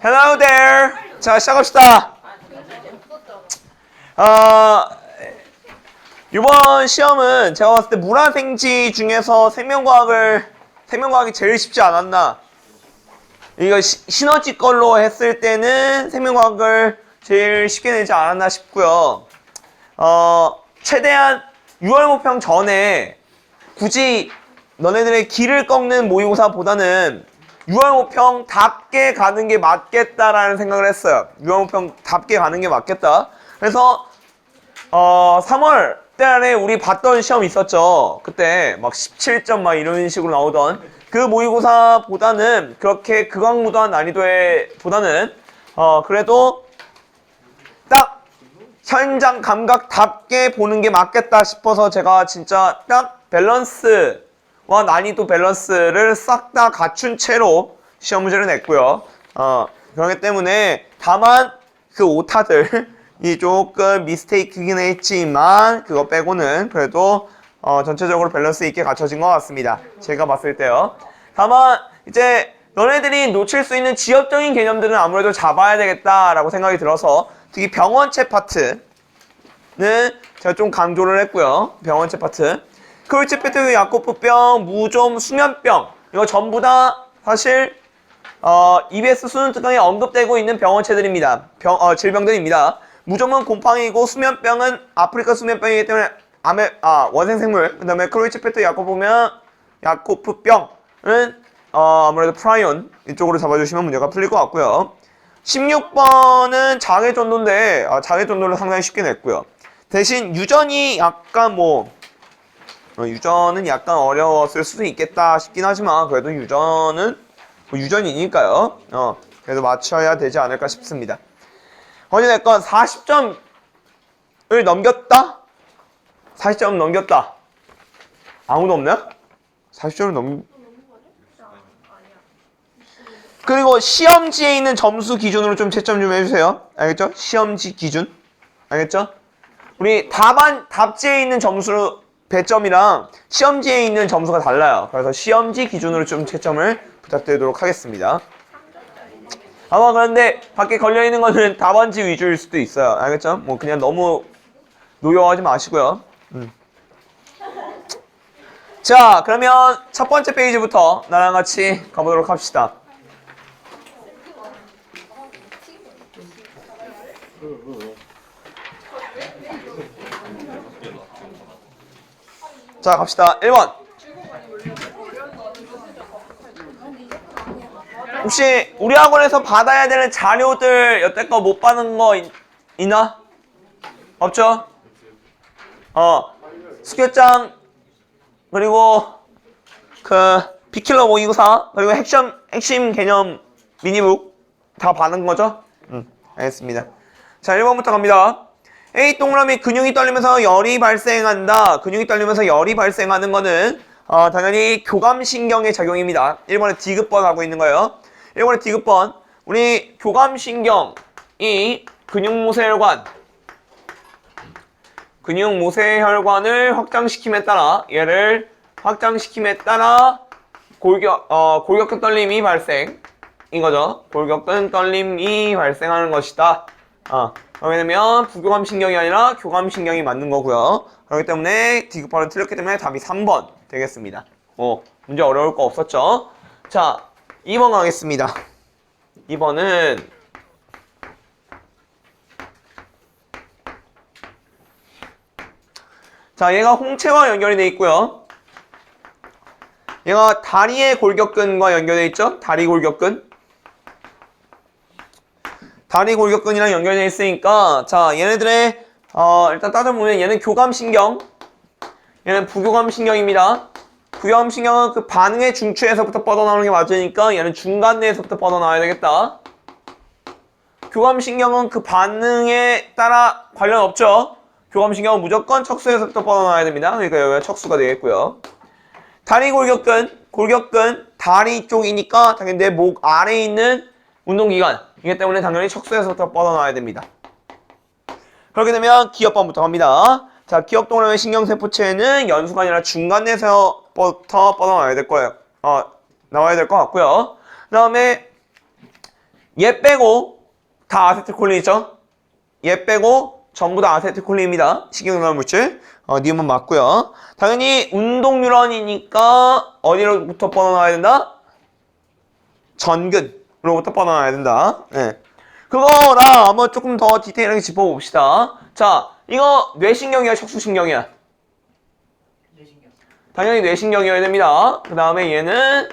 Hello there. 자, 시작합시다. 이번 시험은 제가 봤을 때 문화생지 중에서 생명과학이 제일 쉽지 않았나. 이거 시너지 걸로 했을 때는 생명과학을 제일 쉽게 내지 않았나 싶고요. 최대한 6월 모평 전에 굳이 너네들의 길을 꺾는 모의고사보다는 6월 모평답게 가는 게 맞겠다라는 생각을 했어요. 6월 모평답게 가는 게 맞겠다. 그래서 3월 달에 우리 봤던 시험 있었죠. 그때 막 17점 막 이런 식으로 나오던 그 모의고사보다는 그렇게 극악무도한 난이도에 보다는 그래도 딱 현장 감각답게 보는 게 맞겠다 싶어서 제가 진짜 딱 밸런스와 난이도 밸런스를 싹 다 갖춘 채로 시험 문제를 냈고요. 그렇기 때문에 다만 그 오타들이 조금 미스테이크긴 했지만 그거 빼고는 그래도 전체적으로 밸런스 있게 갖춰진 것 같습니다. 제가 봤을 때요. 다만 이제 너네들이 놓칠 수 있는 지엽적인 개념들은 아무래도 잡아야 되겠다라고 생각이 들어서 특히 병원체 파트는 제가 좀 강조를 했고요. 병원체 파트. 크롤체페트, 야코프병, 무좀, 수면병 이거 전부 다 사실 EBS 수능 특강에 언급되고 있는 병원체들입니다. 질병들입니다. 무좀은 곰팡이고 수면병은 아프리카 수면병이기 때문에 원생생물. 그 다음에 크롤체페트, 야코프병은 아무래도 프라이온 이쪽으로 잡아주시면 문제가 풀릴 것 같고요. 16번은 장애전도인데 장애전도를 상당히 쉽게 냈고요. 대신 유전이 약간 유전은 약간 어려웠을 수도 있겠다 싶긴 하지만 그래도 유전은 유전이니까요. 그래도 맞춰야 되지 않을까 싶습니다. 어찌됐건 40점을 넘겼다? 40점 넘겼다. 아무도 없나요? 40점을 그리고 시험지에 있는 점수 기준으로 좀 채점 좀 해주세요. 알겠죠? 시험지 기준. 알겠죠? 우리 답지에 있는 점수 배점이랑 시험지에 있는 점수가 달라요. 그래서 시험지 기준으로 좀 채점을 부탁드리도록 하겠습니다. 아마 그런데 밖에 걸려있는 거는 답안지 위주일 수도 있어요. 알겠죠? 그냥 너무 노여워하지 마시고요. 자, 그러면 첫 번째 페이지부터 나랑 같이 가보도록 합시다. 자, 갑시다. 1번. 혹시 우리 학원에서 받아야 되는 자료들 여태껏 못 받은 거 있나? 없죠? 수교장 그리고 비킬러 모의고사 그리고 핵심 개념 미니북 다 받은 거죠? 알겠습니다. 자, 1번부터 갑니다. A 동그라미 근육이 떨리면서 열이 발생한다. 근육이 떨리면서 열이 발생하는 거는 당연히 교감신경의 작용입니다. 1번에 디귿번 하고 있는 거예요. 1번에 디귿번. 우리 교감신경이 근육모세혈관을 확장시킴에 따라 얘를 확장시킴에 따라 골격근 떨림이 발생. 이거죠. 골격근 떨림이 발생하는 것이다. 그렇게 되면 부교감신경이 아니라 교감신경이 맞는 거고요. 그렇기 때문에 디귿번을 틀렸기 때문에 답이 3번 되겠습니다. 문제 어려울 거 없었죠? 자, 2번 가겠습니다. 2번은 자, 얘가 홍채와 연결이 돼 있고요. 얘가 다리의 골격근과 연결돼 있죠? 다리 골격근. 다리 골격근이랑 연결되어 있으니까 자, 얘네들의 일단 따져보면 얘는 교감신경, 얘는 부교감신경입니다. 부교감신경은 그 반응의 중추에서부터 뻗어나오는 게 맞으니까 얘는 중간내에서부터 뻗어나와야 되겠다. 교감신경은 그 반응에 따라 관련 없죠. 교감신경은 무조건 척수에서부터 뻗어나와야 됩니다. 그러니까 여기가 척수가 되겠고요. 다리 골격근 다리 쪽이니까 당연히 내 목 아래에 있는 운동기관 이기 때문에 당연히 척수에서부터 뻗어나와야 됩니다. 그렇게 되면 기역번부터 갑니다. 자, 기역동그라미 신경세포체는 연수가 아니라 중간내에서부터 뻗어나와야 될 거예요. 나와야 될 것 같고요. 그 다음에 얘 빼고 다 아세틸콜린이죠? 얘 빼고 전부 다 아세틸콜린입니다. 식이섬유 물질. 니은은 맞고요. 당연히 운동뉴런이니까 어디로부터 뻗어나와야 된다? 전근으로부터 뻗어나와야 된다. 네. 그거랑 한번 조금 더 디테일하게 짚어봅시다. 자, 이거 뇌신경이야, 척수신경이야? 뇌신경. 당연히 뇌신경이어야 됩니다. 그 다음에 얘는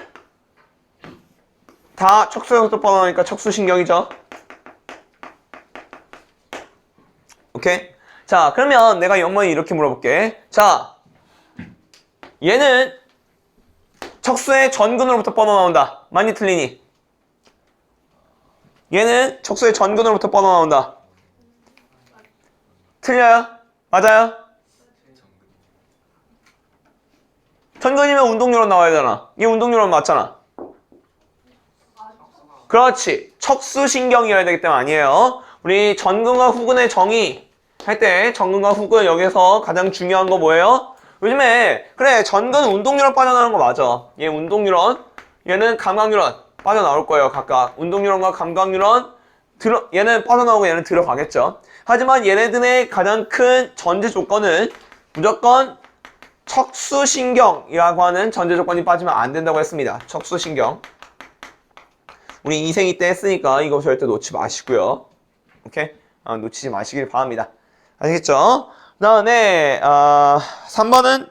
다 척수에서부터 뻗어나오니까 척수신경이죠. 오케이? 자, 그러면 내가 영문이 이렇게 물어볼게. 자, 얘는 척수의 전근으로부터 뻗어나온다. 맞니 틀리니? 얘는 척수의 전근으로부터 뻗어나온다. 틀려요? 맞아요? 전근이면 운동뉴런 나와야 되잖아. 얘 운동뉴런 맞잖아. 그렇지. 척수신경이어야 되기 때문에 아니에요. 우리 전근과 후근의 정의 할 때 전근과 후근 여기서 가장 중요한 거 뭐예요? 요즘에 그래 전근 운동뉴런 빠져나오는 거 맞아. 얘 운동뉴런, 얘는 감각뉴런 빠져나올 거예요. 각각 운동뉴런과 감각뉴런 얘는 빠져나오고 얘는 들어가겠죠. 하지만 얘네들의 가장 큰 전제 조건은 무조건 척수신경이라고 하는 전제 조건이 빠지면 안 된다고 했습니다. 척수신경. 우리 이생이 때 했으니까 이거 절대 놓지 마시고요. 오케이? 놓치지 마시길 바랍니다. 아시겠죠? 그 다음에 3번은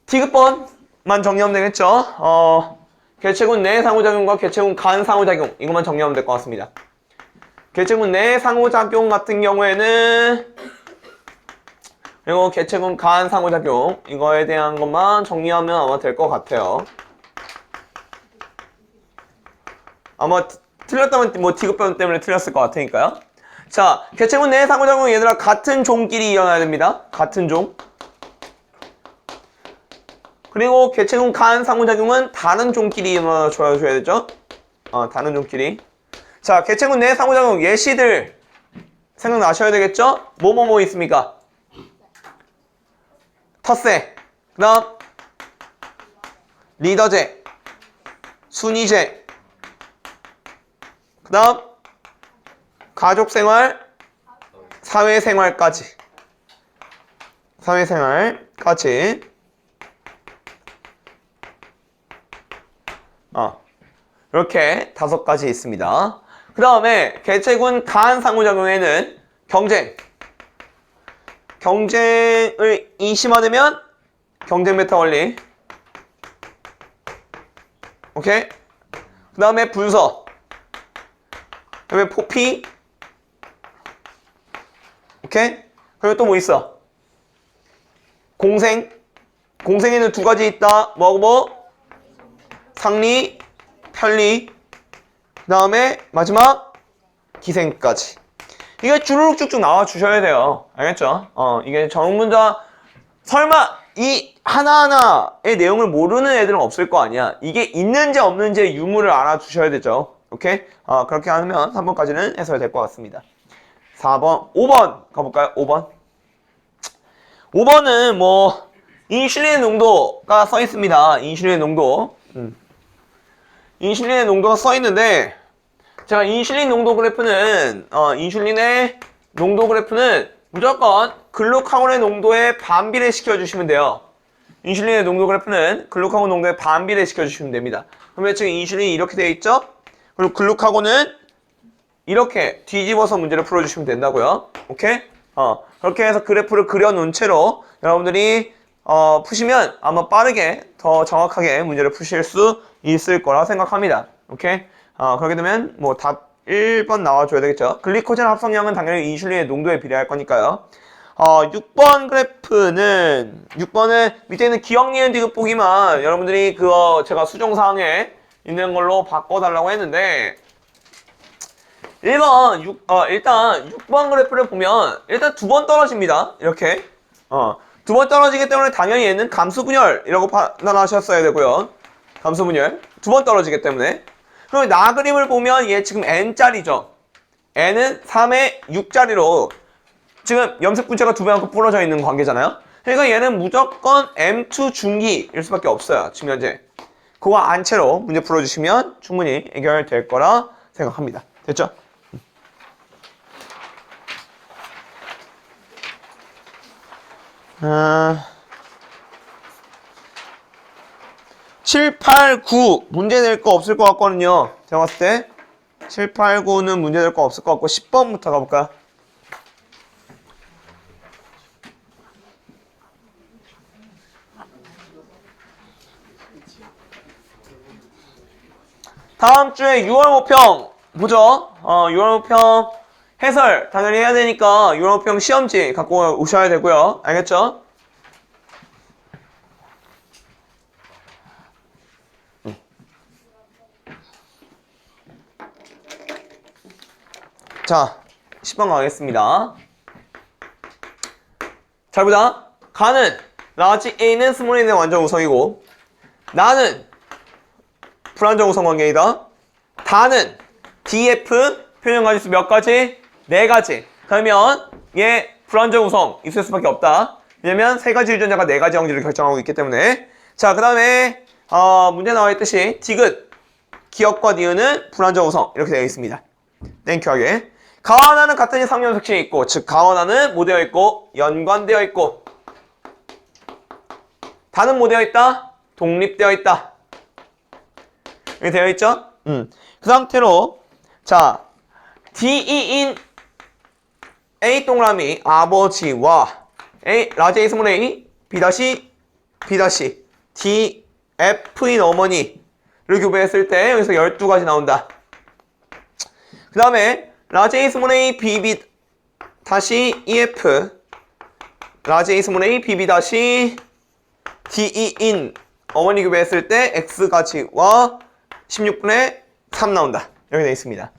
디귿번만 정리하면 되겠죠? 개체군 내 상호작용과 개체군 간 상호작용 이것만 정리하면 될 것 같습니다. 개체군 내 상호작용 같은 경우에는 그리고 개체군 간 상호작용 이거에 대한 것만 정리하면 아마 될 것 같아요. 아마 틀렸다면 뭐 디귿번 때문에 틀렸을 것 같으니까요. 자, 개체군 내 상호작용 얘들아 같은 종끼리 일어나야 됩니다. 같은 종. 그리고 개체군 간 상호작용은 다른 종끼리 일어나줘야 되죠. 다른 종끼리. 자, 개체군 내 상호작용 예시들 생각나셔야 되겠죠? 뭐뭐뭐 있습니까? 텃세, 그 다음 리더제, 순위제, 그 다음 가족생활, 사회생활까지 이렇게 5가지 있습니다. 그 다음에 개체군 간 상호작용에는 경쟁을 이심화되면 경쟁 메타 원리. 오케이? 그 다음에 분서. 그 다음에 포피. 오케이? 그리고 또 뭐 있어? 공생에는 2가지 있다. 뭐하고 상리, 편리. 그 다음에 마지막 기생까지. 이게 주르륵 쭉쭉 나와 주셔야 돼요. 알겠죠? 이게 정문자 설마 이 하나하나의 내용을 모르는 애들은 없을 거 아니야. 이게 있는지 없는지의 유무를 알아주셔야 되죠. 오케이? 그렇게 하면 3번까지는 해석이 될 것 같습니다. 5번 가볼까요? 5번은 뭐 인슐린의 농도가 써 있습니다. 인슐린의 농도. 인슐린의 농도가 써 있는데 자, 인슐린의 농도 그래프는 무조건 글루카곤의 농도에 반비례 시켜주시면 돼요. 인슐린의 농도 그래프는 글루카곤 농도에 반비례 시켜주시면 됩니다. 그러면 지금 인슐린이 이렇게 되어 있죠? 그리고 글루카곤은 이렇게 뒤집어서 문제를 풀어주시면 된다고요. 오케이? 그렇게 해서 그래프를 그려놓은 채로 여러분들이 푸시면 아마 빠르게 더 정확하게 문제를 푸실 수 있을 거라 생각합니다. 오케이? 그렇게 되면 뭐 답 1번 나와줘야 되겠죠. 글리코젠 합성량은 당연히 인슐린의 농도에 비례할 거니까요. 6번 그래프는 6번은 밑에 있는 기억, 니은, 디귿 보기만 여러분들이 그거 제가 수정사항에 있는 걸로 바꿔달라고 했는데 1번 일단 6번 그래프를 보면 일단 2번 떨어집니다. 이렇게 2번 떨어지기 때문에 당연히 얘는 감수분열이라고 판단하셨어야 되고요. 감수분열 2번 떨어지기 때문에. 그리고 나 그림을 보면 얘 지금 n짜리죠. n은 3에 6짜리로 지금 염색 분자가 2배만큼 부러져 있는 관계잖아요. 그러니까 얘는 무조건 M2 중기일 수밖에 없어요. 지금 현재. 그거 안 채로 문제 풀어주시면 충분히 해결될 거라 생각합니다. 됐죠? 7, 8, 9 문제 낼 거 없을 것 같거든요. 제가 봤을 때 7, 8, 9는 문제 낼 거 없을 것 같고 10번부터 가볼까요? 다음 주에 6월 모평 보죠. 6월 모평 해설 당연히 해야 되니까 6월 모평 시험지 갖고 오셔야 되고요. 알겠죠? 자, 10번 가겠습니다. 잘 보자. 가는 라지 A는 스몰 A는 완전 우성이고 나는 불완전 우성 관계이다. 다는 DF 표현 가지수 몇 가지? 4가지. 그러면 얘 불완전 우성 있을 수밖에 없다. 왜냐면 3가지 유전자가 4가지 형질을 결정하고 있기 때문에. 자, 그 다음에 문제 나와 있듯이 디귿 기억과 니은은 불완전 우성 이렇게 되어 있습니다. 땡큐하게. 가와나는 같은 상념석식이 있고, 즉 가와나는 뭐 되어 있고 연관되어 있고, 다는 뭐 되어 있다? 독립되어 있다. 이렇게 되어 있죠? 그 상태로 자 DE인 A 동그라미 아버지와 A 라지 A 스몰 A B 다시 B 다시 D F인 어머니를 교배했을 때 여기서 12가지 나온다. 그 다음에 라지 A 스몰 A BB 다시 EF 라지 A 스몰 A BB 다시 DE인 어머니 교배했을 때 X가지와 16분의 3 나온다. 이렇게 되어 있습니다.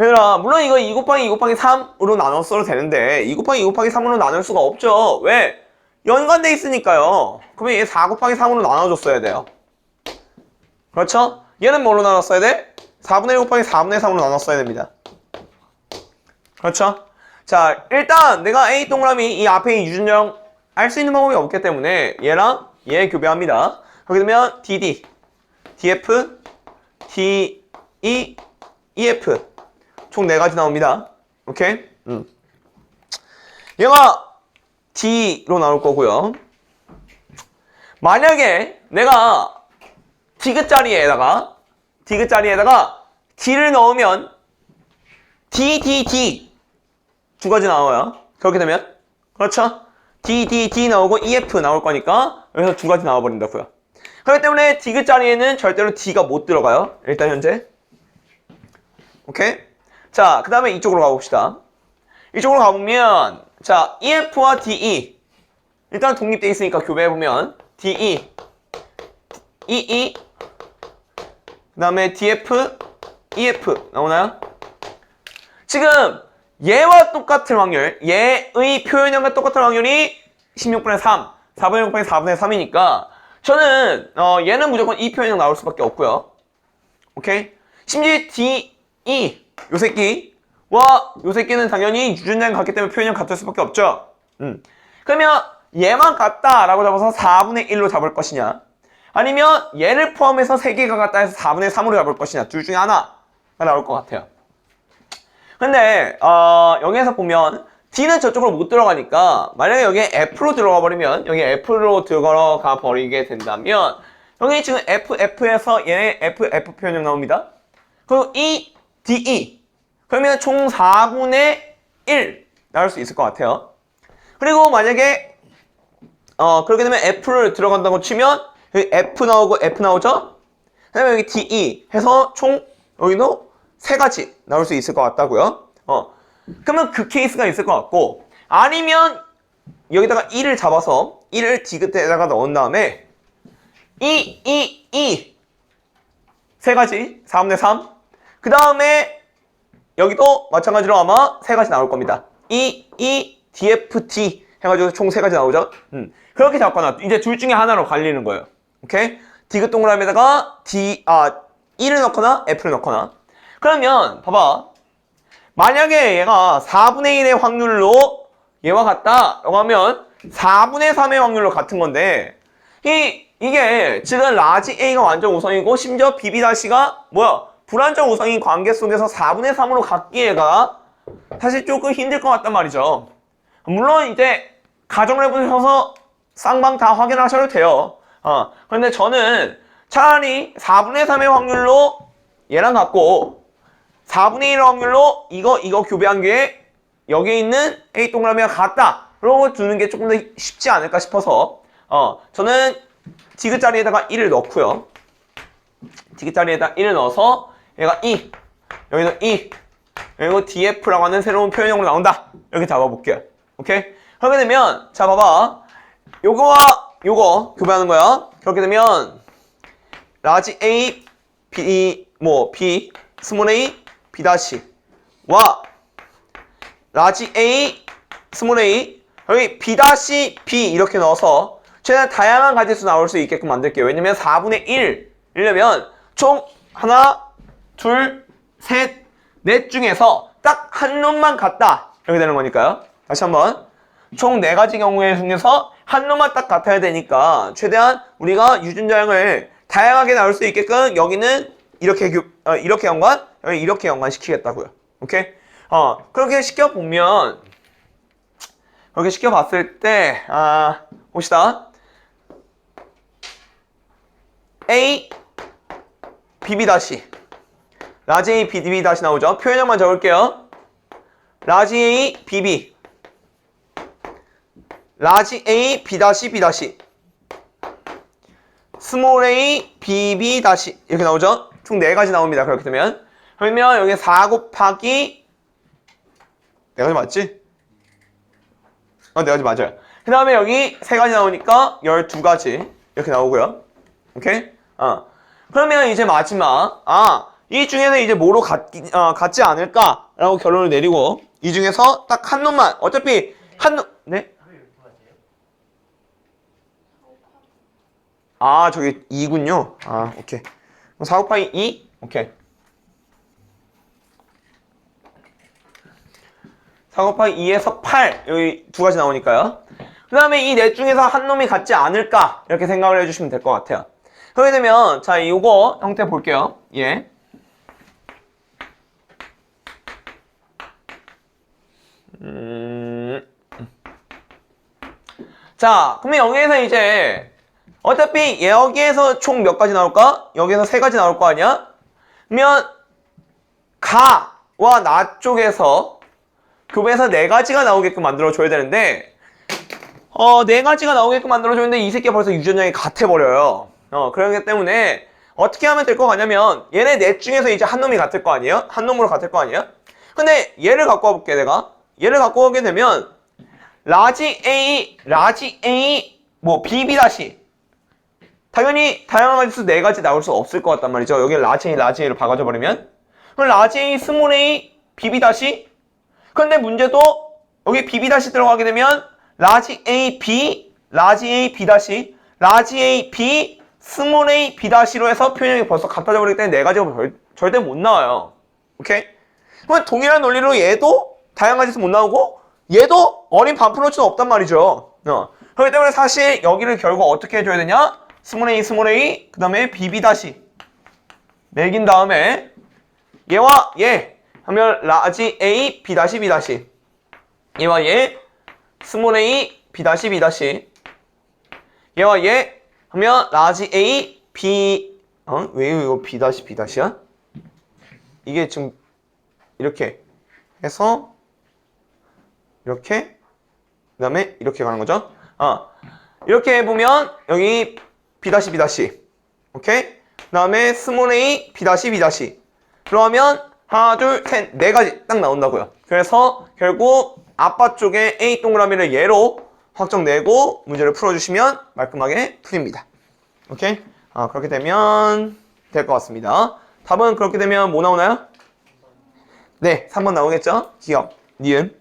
얘들아, 물론 이거 2 곱하기 2 곱하기 3으로 나눠 써도 되는데 2 곱하기 2 곱하기 3으로 나눌 수가 없죠. 왜? 연관돼 있으니까요. 그러면 얘 4 곱하기 3으로 나눠줬어야 돼요. 그렇죠? 얘는 뭘로 나눴어야 돼? 4분의 1 곱하기 4분의 3으로 나눴어야 됩니다. 그렇죠? 자, 일단 내가 A 동그라미 이 앞에 유전자랑 알 수 있는 방법이 없기 때문에 얘랑 얘 교배합니다. 그렇게 되면 DD, DF, DE, EF 총 4가지 나옵니다. 오케이? 얘가 D로 나올 거고요. 만약에 내가 디귿 자리에다가 D를 넣으면 D 2가지 나와요. 그렇게 되면 그렇죠? D 나오고 EF 나올 거니까 여기서 2가지 나와버린다고요. 그렇기 때문에 디귿 자리에는 절대로 D가 못 들어가요. 일단 현재. 오케이? 자, 그 다음에 이쪽으로 가봅시다. 이쪽으로 가보면 자, EF와 DE 일단 독립되어 있으니까 교배해보면 DE, EE 그 다음에 DF, EF 나오나요? 지금 얘와 똑같은 확률, 얘의 표현형과 똑같은 확률이 16분의 3, 4분의 1 곱하기 4분의 3이니까 저는 얘는 무조건 이 표현형 나올 수밖에 없고요. 오케이? 심지어 DE 요 새끼와 요 새끼는 당연히 유전자가 같기 때문에 표현형 같을 수밖에 없죠. 그러면 얘만 같다라고 잡아서 4분의 1로 잡을 것이냐, 아니면 얘를 포함해서 3개가 같다 해서 4분의 3으로 잡을 것이냐, 둘 중에 하나가 나올 것 같아요. 근데 여기에서 보면 D는 저쪽으로 못 들어가니까 만약에 여기에 F로 들어가 버리면, 여기 F로 들어가 버리게 된다면 여기 지금 F에서 얘의 F 표현형 나옵니다. 그리고 E, DE 그러면 총 4분의 1 나올 수 있을 것 같아요. 그리고 만약에 그렇게 되면 F를 들어간다고 치면 여기 F 나오고 F 나오죠? 그 다음에 여기 DE 해서 총 여기도 3가지 나올 수 있을 것 같다고요. 그러면 그 케이스가 있을 것 같고, 아니면 여기다가 1을 잡아서 1을 디귿에다가 넣은 다음에 E 3가지 4분의 3 그 다음에 여기도 마찬가지로 아마 3가지 나올 겁니다. DFT 해가지고 총 3가지 나오죠. 그렇게 잡거나 이제 둘 중에 하나로 갈리는 거예요. 오케이? 디귿 동그라미에다가 1을 넣거나 F를 넣거나. 그러면 봐봐, 만약에 얘가 4분의 1의 확률로 얘와 같다라고 하면 4분의 3의 확률로 같은 건데, 이 이게 지금 라지 A가 완전 우성이고 심지어 BB-가 뭐야? 불완전 우성인 관계 속에서 4분의 3으로 갖기에가 사실 조금 힘들 것 같단 말이죠. 물론 이제 가정을 해보셔서 쌍방 다 확인하셔도 돼요. 그런데 저는 차라리 4분의 3의 확률로 얘랑 같고 4분의 1의 확률로 이거 교배한 게 여기에 있는 A 동그라미가 같다. 그러고 두는 게 조금 더 쉽지 않을까 싶어서 저는 디귿 자리에다가 1을 넣고요. 디귿 자리에다 1을 넣어서 얘가 2, 여기도 2, 그리고 DF라고 하는 새로운 표현형으로 나온다. 이렇게 잡아볼게요. 오케이? 그렇게 되면 자 봐봐. 요거와 요거 교배하는 거야. 그렇게 되면 라지 A, B, B, 스몰 a, B 다시 와 라지 A, 스몰 a 여기 B 다시 B 이렇게 넣어서 최대한 다양한 가지수 나올 수 있게끔 만들게요. 왜냐면 4분의 1이려면 총 하나, 둘, 셋, 넷 중에서 딱 한 놈만 같다. 이렇게 되는 거니까요. 다시 한번 총 4가지 경우에 중에서 한 놈만 딱 같아야 되니까 최대한 우리가 유전자형을 다양하게 나올 수 있게끔 여기는 이렇게 연관, 여기 이렇게 연관시키겠다고요. 오케이? 그렇게 시켜보면 그렇게 시켜봤을 때 봅시다. A, BB 다시 라지 A, BB 다시 나오죠. 표현형만 적을게요. 라지 A, BB 라지 A, B 다시, B 다시 스몰 a, bb 다시 이렇게 나오죠? 총 4가지 나옵니다. 그렇게 되면 그러면 여기 4 곱하기 4가지 맞지? 4가지 맞아요. 그 다음에 여기 3가지 나오니까 12가지 이렇게 나오고요. 오케이? 그러면 이제 마지막 이 중에는 이제 뭐로 같지 않을까라고 결론을 내리고 이 중에서 딱 한 놈만 어차피 한 놈 네? 저기 2군요. 오케이. 4 곱하기 2? 오케이. 4 곱하기 2에서 8. 여기 2가지 나오니까요. 그 다음에 이 넷 중에서 한 놈이 같지 않을까? 이렇게 생각을 해주시면 될 것 같아요. 그렇게 되면, 자, 이거 형태 볼게요. 예. 자, 그러면 여기에서 이제 어차피 여기에서 총 몇 가지 나올까? 여기에서 3가지 나올 거 아니야? 그러면 가와 나 쪽에서 교배해서 4가지가 나오게끔 만들어줘야 되는데 4가지가 나오게끔 만들어줬는데 이 새끼가 벌써 유전형이 같아버려요. 그렇기 때문에 어떻게 하면 될 거 같냐면 얘네 넷 중에서 이제 한 놈이 같을 거 아니에요? 한 놈으로 같을 거 아니에요? 근데 얘를 갖고 와볼게 내가. 얘를 갖고 오게 되면 라지 A, BB 다시 당연히 다양한 가지수 4가지 나올 수 없을 것 같단 말이죠. 여기 라지 A를 박아줘 버리면 그럼 라지 A, 스몰 a, BB 다시 근데 문제도 여기 BB 다시 들어가게 되면 라지 A, B, 라지 A, B 다시 라지 A, B, 스몰 a, B 다시로 해서 표현이 벌써 같아져 버리기 때문에 4가지가 절대 못 나와요. 오케이? 그러면 동일한 논리로 얘도 다양한 가지수 못 나오고 얘도 어린 반프로치도 없단 말이죠. 그렇기 때문에 사실 여기를 결국 어떻게 해줘야 되냐? 스몰 a, 그 다음에 BB 다시 매긴 다음에 얘와 얘 하면 라지 A, B 다시, B 다시 얘와 얘 스몰 a, B 다시, B 다시 얘와 얘 하면 라지 A, B 왜 이거 B 다시, B 다시야? 이게 지금 이렇게 해서 이렇게 그 다음에 이렇게 가는 거죠. 이렇게 해보면 여기 B 다시, B 다시 오케이? 그 다음에 스몰 a, B 다시, B 다시 그러면 하나, 둘, 셋, 4가지 딱 나온다고요. 그래서 결국 아빠 쪽에 A 동그라미를 얘로 확정내고 문제를 풀어주시면 말끔하게 풀립니다. 오케이? 그렇게 되면 될 것 같습니다. 답은 그렇게 되면 뭐 나오나요? 네, 3번 나오겠죠? 기억, 니은.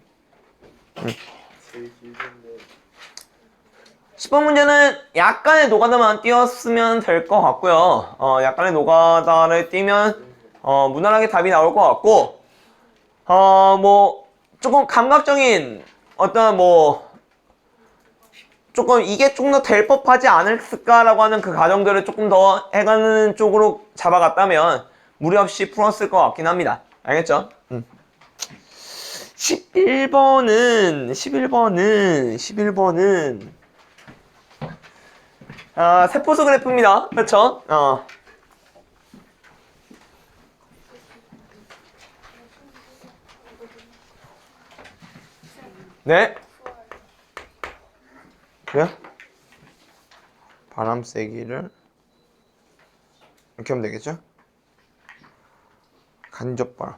10번 문제는 약간의 노가다만 띄웠으면 될 것 같고요. 약간의 노가다를 띄면 무난하게 답이 나올 것 같고 뭐 조금 감각적인 어떤 뭐 조금 이게 조금 더 될 법하지 않을까라고 하는 그 가정들을 조금 더 해가는 쪽으로 잡아갔다면 무리 없이 풀었을 것 같긴 합니다. 알겠죠? 11번은 세포수 그래프입니다. 그렇죠? 네. 그래요? 바람 세기를 이렇게 하면 되겠죠? 간접바람.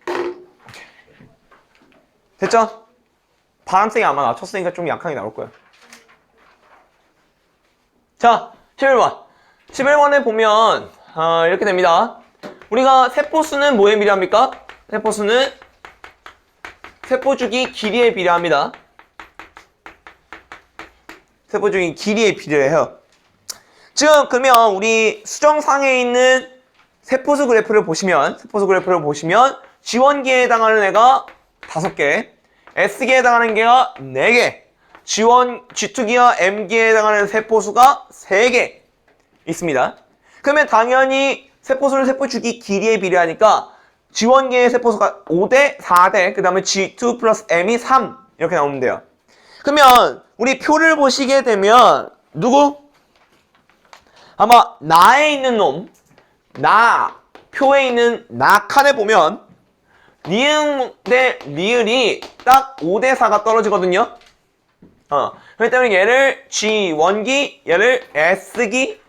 오케이. 됐죠? 바람 세기 아마 낮췄으니까 좀 약하게 나올 거예요. 자, 11번. 11번에 보면 이렇게 됩니다. 우리가 세포수는 뭐에 비례합니까? 세포수는 세포주기 길이에 비례합니다. 세포주기 길이에 비례해요. 지금 그러면 우리 수정상에 있는 세포수 그래프를 보시면 G1기에 해당하는 애가 5개, S기에 해당하는 개가 4개, G2기와 M기에 해당하는 세포수가 3개 있습니다. 그러면 당연히 세포수는 세포주기 길이에 비례하니까 G1기의 세포수가 5대, 4대, 그 다음에 G2 플러스 M이 3 이렇게 나오면 돼요. 그러면 우리 표를 보시게 되면 누구? 아마 나에 있는 놈, 표에 있는 나 칸에 보면 니은 대 리을이 딱 5대 4가 떨어지거든요. 그렇기 때문에 얘를 G1기, 얘를 S기.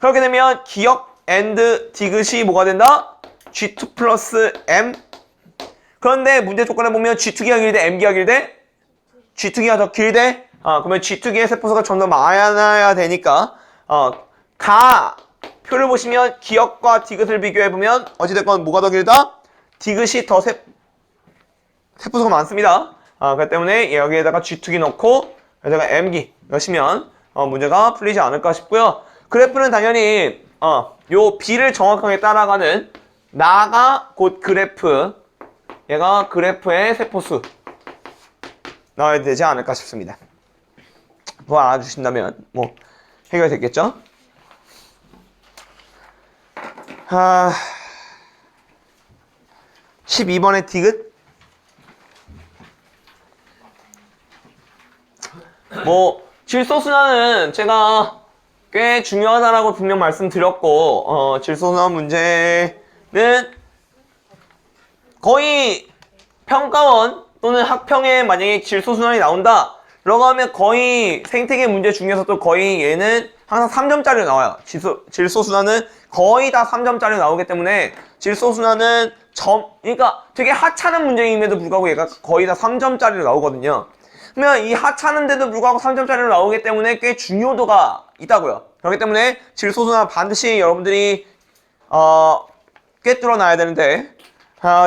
그렇게 되면 기역 and 디귿이 뭐가 된다? G2 플러스 M. 그런데 문제 조건에 보면 G2기가 길대, M기가 길대? G2기가 더 길대? 그러면 G2기의 세포수가 좀 더 많아야 되니까 표를 보시면 기역과 디귿을 비교해보면 어찌됐건 뭐가 더 길다? 디귿이 더 세포수가 많습니다. 그렇기 때문에 여기에다가 G2기 넣고 여기다가 M기 넣으시면 문제가 풀리지 않을까 싶고요. 그래프는 당연히 요 B를 정확하게 따라가는 나가 곧 그래프, 얘가 그래프의 세포수 나와야 되지 않을까 싶습니다. 그거 알아주신다면 뭐 해결이 됐겠죠? 12번의 디귿. 뭐 질소순환은 제가 꽤 중요하다라고 분명 말씀드렸고 질소순환 문제는 거의 평가원 또는 학평에 만약에 질소순환이 나온다 라고 하면 거의 생태계 문제 중에서도 거의 얘는 항상 3점짜리로 나와요. 질소순환은 거의 다 3점짜리로 나오기 때문에 질소순환은 그러니까 되게 하찮은 문제임에도 불구하고 얘가 거의 다 3점짜리로 나오거든요. 그러면 이 하찮은데도 불구하고 3점짜리로 나오기 때문에 꽤 중요도가 있다고요. 그렇기 때문에 질소순환 반드시 여러분들이 꿰뚫어 놔야 되는데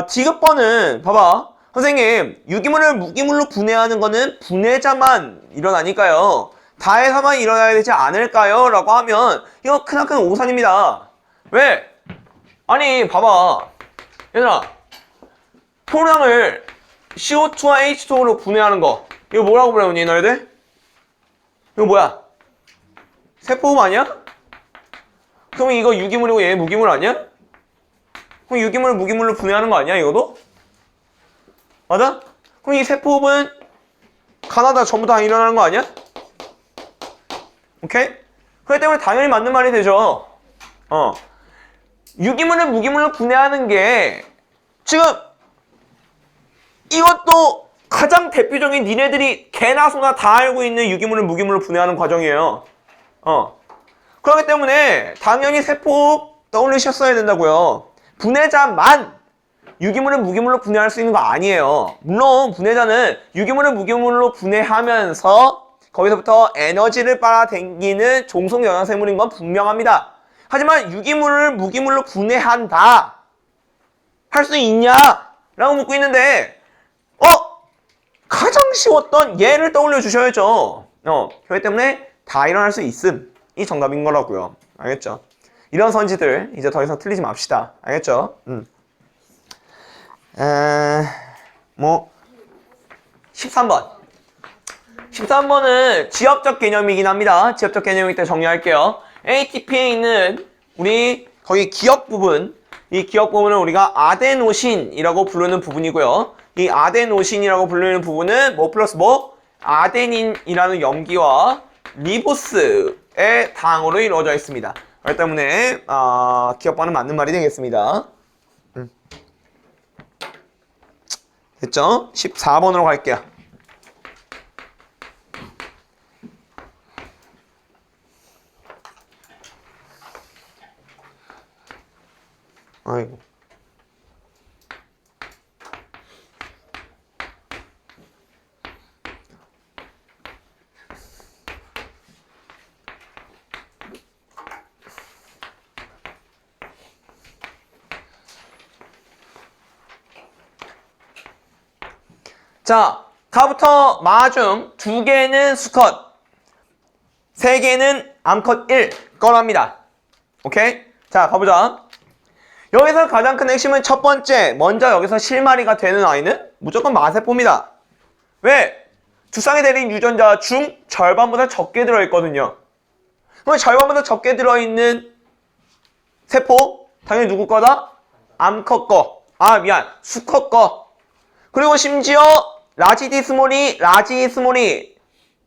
디귿번은 봐봐. 선생님, 유기물을 무기물로 분해하는 거는 분해자만 일어나니까요. 다해서만 일어나야 되지 않을까요? 라고 하면 이거 크나큰 오산입니다. 왜? 아니 봐봐. 얘들아, 표량을 CO2와 H2로 분해하는 거 이거 뭐라고 부르니 너희들? 이거 뭐야? 세포음 아니야? 그럼 이거 유기물이고 얘 무기물 아니야? 그럼 유기물을 무기물로 분해하는 거 아니야 이거도? 맞아? 그럼 이 세포음은 가나다 전부 다 일어나는 거 아니야? 오케이? 그렇기 때문에 당연히 맞는 말이 되죠. 유기물을 무기물로 분해하는 게 지금 이것도 가장 대표적인 니네들이 개나 소나 다 알고 있는 유기물을 무기물로 분해하는 과정이에요. 그렇기 때문에 당연히 세포 떠올리셨어야 된다고요. 분해자만 유기물을 무기물로 분해할 수 있는 거 아니에요. 물론 분해자는 유기물을 무기물로 분해하면서 거기서부터 에너지를 빨아당기는 종속 영양생물인 건 분명합니다. 하지만 유기물을 무기물로 분해한다 할 수 있냐? 라고 묻고 있는데 가장 쉬웠던 얘를 떠올려 주셔야죠. 그렇기 때문에 다 일어날 수 있음 이 정답인 거라고요. 알겠죠? 이런 선지들 이제 더 이상 틀리지 맙시다. 알겠죠? 뭐 13번 13번은 지엽적 개념이긴 합니다. 지엽적 개념이기 때문에 정리할게요. ATP에 있는 우리 거기 기억 부분, 이 기억 부분을 우리가 아데노신이라고 부르는 부분이고요. 이 아데노신이라고 부르는 부분은 뭐 플러스 뭐? 아데닌이라는 염기와 리보스의 당으로 이루어져 있습니다. 그렇기 때문에 기억과는 맞는 말이 되겠습니다. 됐죠? 14번으로 갈게요. 아이고. 자, 가부터 마중 2개는 수컷, 3개는 암컷 1 꺼랍니다. 오케이? 자, 가보자. 여기서 가장 큰 핵심은 첫 번째, 먼저 여기서 실마리가 되는 아이는 무조건 마세포입니다. 왜? 두쌍에 대린 유전자 중 절반보다 적게 들어있거든요. 그럼 절반보다 적게 들어있는 세포, 당연히 누구 거다? 암컷 거. 수컷 거. 그리고 심지어 라지스몰이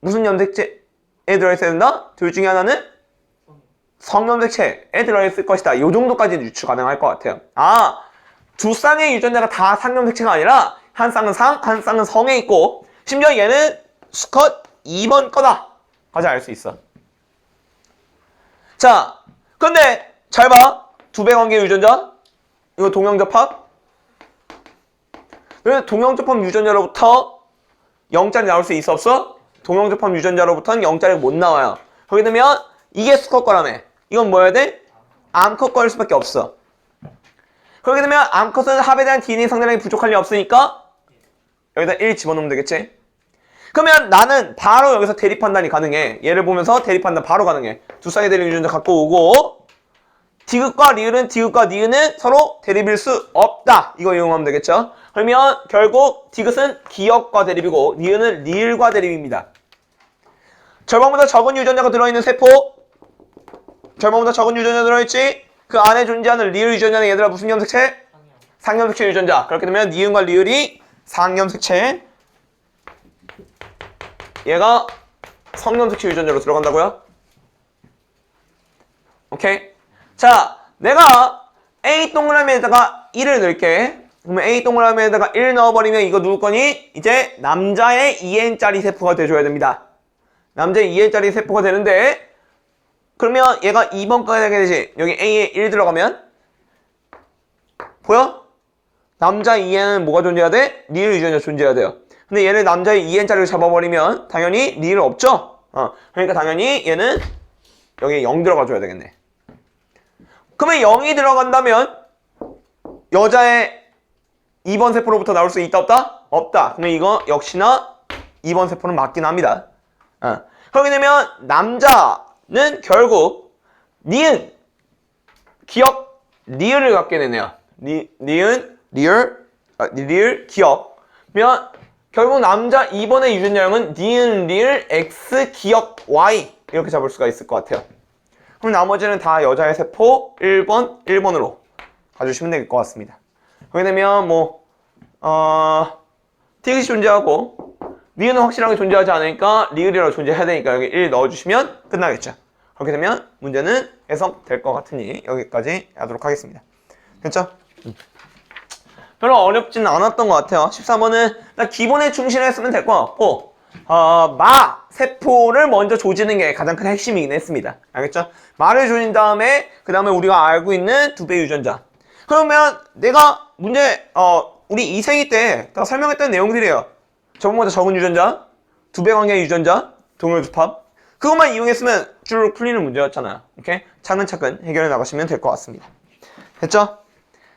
무슨 염색체에 들어있어야 된다? 둘 중에 하나는 성염색체에 들어있을 것이다. 이 정도까지는 유추 가능할 것 같아요. 두 쌍의 유전자가 다 상염색체가 아니라 한 쌍은 상, 한 쌍은 성에 있고 심지어 얘는 수컷 2번 거다. 까지 알 수 있어. 자, 근데 잘 봐. 2배 관계 유전자. 이거 동형접합. 그래서 동형접합 유전자로부터 0짜리 나올 수 있어 없어? 동형접합 유전자로부터는 0짜리가 못 나와요. 그렇게 되면 이게 수컷 거라며. 이건 뭐여야 돼? 암컷 거일 수밖에 없어. 그렇게 되면 암컷은 합에 대한 DNA 상대량이 부족할 리 없으니까 여기다 1 집어넣으면 되겠지? 그러면 나는 바로 여기서 대립 판단이 가능해. 얘를 보면서 대립 판단 바로 가능해. 두 쌍의 대립 유전자 갖고 오고 디귿과 니은은 서로 대립일 수 없다. 이거 이용하면 되겠죠? 그러면 결국 디귿은 기역과 대립이고 니은은 리을과 대립입니다. 절반보다 적은 유전자가 들어있는 세포, 절반보다 적은 유전자 들어있지? 그 안에 존재하는 리을 유전자는 얘들아 무슨 염색체? 상염색체 유전자. 그렇게 되면 니은과 리을이 상염색체, 얘가 성염색체 유전자로 들어간다고요? 오케이? 자, 내가 A 동그라미에다가 1을 넣을게. 그러면 A 동그라미에다가 1 넣어버리면 이거 누구 거니? 이제 남자의 2N짜리 세포가 돼줘야 됩니다. 남자의 2N짜리 세포가 되는데 그러면 얘가 2번 거가 되게 되지. 여기 A에 1 들어가면 보여? 남자 2N은 뭐가 존재해야 돼? 리을 유전자 존재해야 돼요. 근데 얘를 남자의 2N짜리를 잡아버리면 당연히 리을 없죠? 그러니까 당연히 얘는 여기 0 들어가줘야 되겠네. 그러면 0이 들어간다면 여자의 2번 세포로부터 나올 수 있다 없다? 없다. 그러면 이거 역시나 2번 세포는 맞긴 합니다. 그렇게 되면 남자는 결국 니은, 기억, 리을을 갖게 되네요. 니은, 리을, 기억. 그러면 결국 남자 2번의 유전자형은 니은, 리을, X, 기억, Y 이렇게 잡을 수가 있을 것 같아요. 그럼 나머지는 다 여자의 세포 1번, 1번으로 가주시면 될 것 같습니다. 그렇게 되면 디귿이 존재하고 니은은 확실하게 존재하지 않으니까 리을이라고 존재해야 되니까 여기 1 넣어주시면 끝나겠죠. 그렇게 되면 문제는 해석될 것 같으니 여기까지 하도록 하겠습니다. 됐죠? 별로 어렵지는 않았던 것 같아요. 13번은 기본에 충실했으면 될 것 같고 세포를 먼저 조지는 게 가장 큰 핵심이긴 했습니다. 알겠죠? 마를 조진 다음에 그 다음에 우리가 알고 있는 2배 유전자. 그러면 내가 우리 이생이 때 다 설명했던 내용들이에요. 저번보다 적은 유전자, 2배 관계 유전자, 동요접합. 그것만 이용했으면 쭉 풀리는 문제였잖아요. 오케이? 차근차근 해결해 나가시면 될 것 같습니다. 됐죠?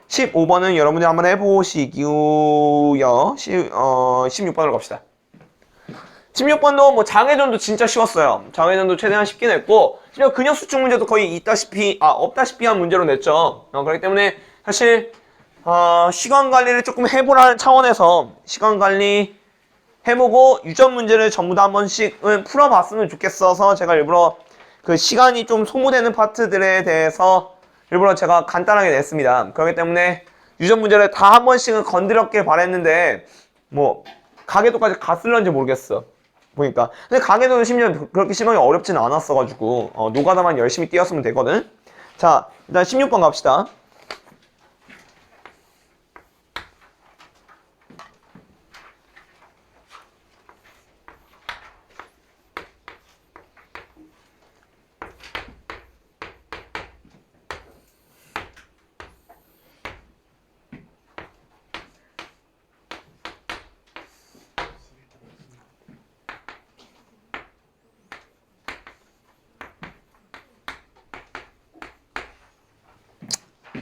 15번은 여러분들 한번 해보시고요. 16번으로 갑시다. 16번도 장애전도 진짜 쉬웠어요. 장애전도 최대한 쉽게 냈고 심지어 근역수축 문제도 거의 없다시피 한 문제로 냈죠. 그렇기 때문에 사실 시간 관리를 조금 해보라는 차원에서 시간 관리 해보고 유전 문제를 전부 다 한 번씩은 풀어봤으면 좋겠어서 제가 일부러 그 시간이 좀 소모되는 파트들에 대해서 일부러 제가 간단하게 냈습니다. 그렇기 때문에 유전 문제를 다 한 번씩은 건드렸길 바랬는데 뭐 가계도까지 갔을런지 모르겠어. 보니까. 근데 가계도는 심지어 그렇게 심하게 어렵지는 않았어가지고 노가다만 열심히 뛰었으면 되거든. 자, 일단 16번 갑시다.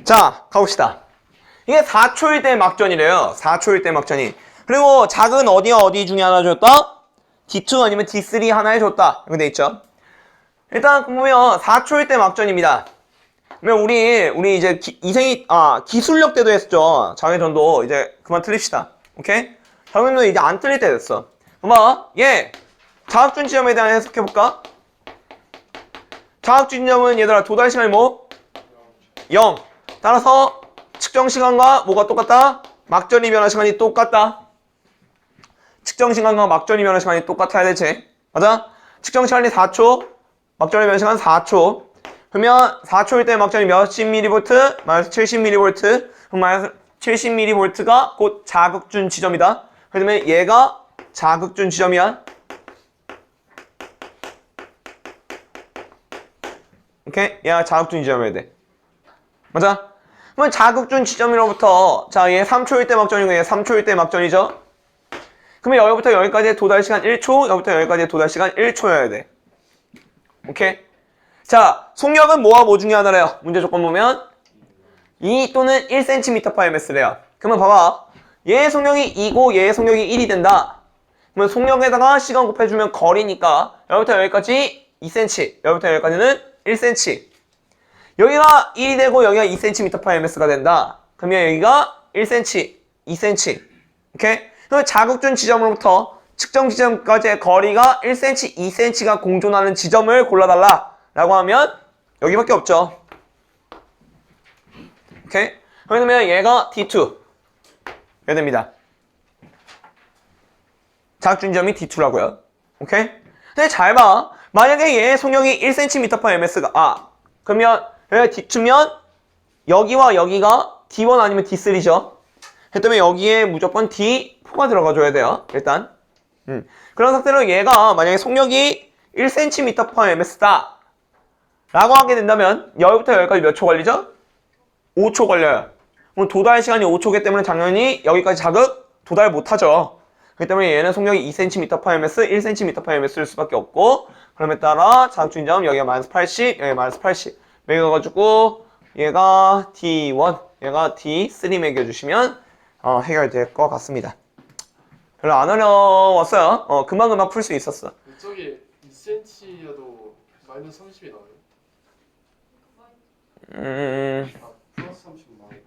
자, 가봅시다. 이게 4초일 때 막전이래요. 4초일 때 막전이. 그리고 작은 어디와 어디 중에 하나 줬다? D2 아니면 D3 하나 해줬다. 이렇게 돼 있죠. 일단 보면 4초일 때 막전입니다. 그러면 우리 이제 기술력 때도 했었죠. 장애전도 이제 그만 틀립시다. 오케이? 장애전도 이제 안 틀릴 때 됐어. 봐봐. 자학준 지점에 대한 해석해볼까? 자학준 지점은 얘들아 도달 시간이 뭐? 0. 따라서 측정 시간과 뭐가 똑같다? 막전이 변화 시간이 똑같다. 측정 시간과 막전이 변화 시간이 똑같아야 되지. 맞아? 측정 시간이 4초, 막전이 변화 시간 4초. 그러면 4초일 때 막전이 몇십 mV? 마이너스 70mV. 그럼 마이너스 70mV가 곧 자극준 지점이다. 그러면 얘가 자극준 지점이야. 오케이? 얘가 자극준 지점이어야 돼. 맞아? 그러면 자극준 지점으로부터 자, 얘 3초일 때 막전이고 얘 3초일 때 막전이죠? 그러면 여기부터 여기까지의 도달 시간 1초, 여기부터 여기까지의 도달 시간 1초여야 돼. 오케이? 자, 속력은 뭐와 뭐 중에 하나래요? 문제 조건 보면 2 또는 1cm/ms래요. 그러면 봐봐. 얘의 속력이 2고 얘의 속력이 1이 된다. 그러면 속력에다가 시간 곱해주면 거리니까 여기부터 여기까지 2cm, 여기부터 여기까지는 1cm. 여기가 1이 되고 여기가 2cm/ms가 된다. 그러면 여기가 1cm, 2cm. 오케이? 그럼 자극준 지점으로부터 측정 지점까지의 거리가 1cm, 2cm가 공존하는 지점을 골라달라. 라고 하면 여기밖에 없죠. 오케이? 그러면 얘가 D2. 가 됩니다. 자극준 지점이 D2라고요. 오케이? 근데 잘 봐. 만약에 얘의 속력이 1cm/ms가 그러면 여기가 D2면 여기와 여기가 D1 아니면 D3죠. 그렇다면 여기에 무조건 D4가 들어가줘야 돼요. 일단. 그런 상태로 얘가 만약에 속력이 1cm/ms다 라고 하게 된다면 여기부터 여기까지 몇 초 걸리죠? 5초 걸려요. 그럼 도달 시간이 5초기 때문에 당연히 여기까지 자극 도달 못하죠. 그렇기 때문에 얘는 속력이 2cm/ms, 1cm/ms일 수밖에 없고 그럼에 따라 자극준 점 여기가 마이너스 80, 여기가 마이너스 80 매겨가지고 얘가 D1, 얘가 D3 매겨주시면 해결될 것 같습니다. 별로 안 어려웠어요. 금방금방 풀 수 있었어. 이쪽에 2cm여도 마이너스 30이 나와요? 플러스 30 나와요.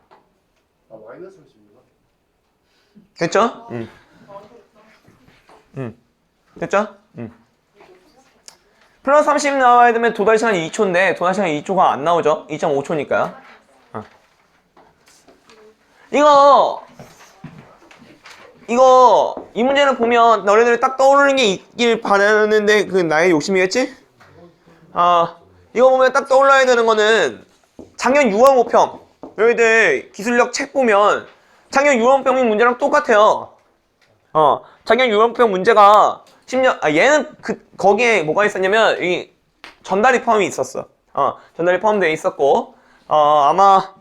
마이너스 30이구나. 됐죠? 됐죠? 플러스 30 나와야 되면 도달 시간이 2초인데 도달 시간이 2초가 안 나오죠? 2.5초니까요. 이 문제를 보면 너네들이 딱 떠오르는 게 있길 바라는데 그 나의 욕심이겠지? 이거 보면 딱 떠올라야 되는 거는 작년 6월 모평 너희들 기술력 책 보면 작년 6월 모평 문제랑 똑같아요. 작년 6월 모평 문제가 심지어 얘는 거기에 뭐가 있었냐면 이 전달이 포함이 있었어. 전달이 포함되어 있었고 아마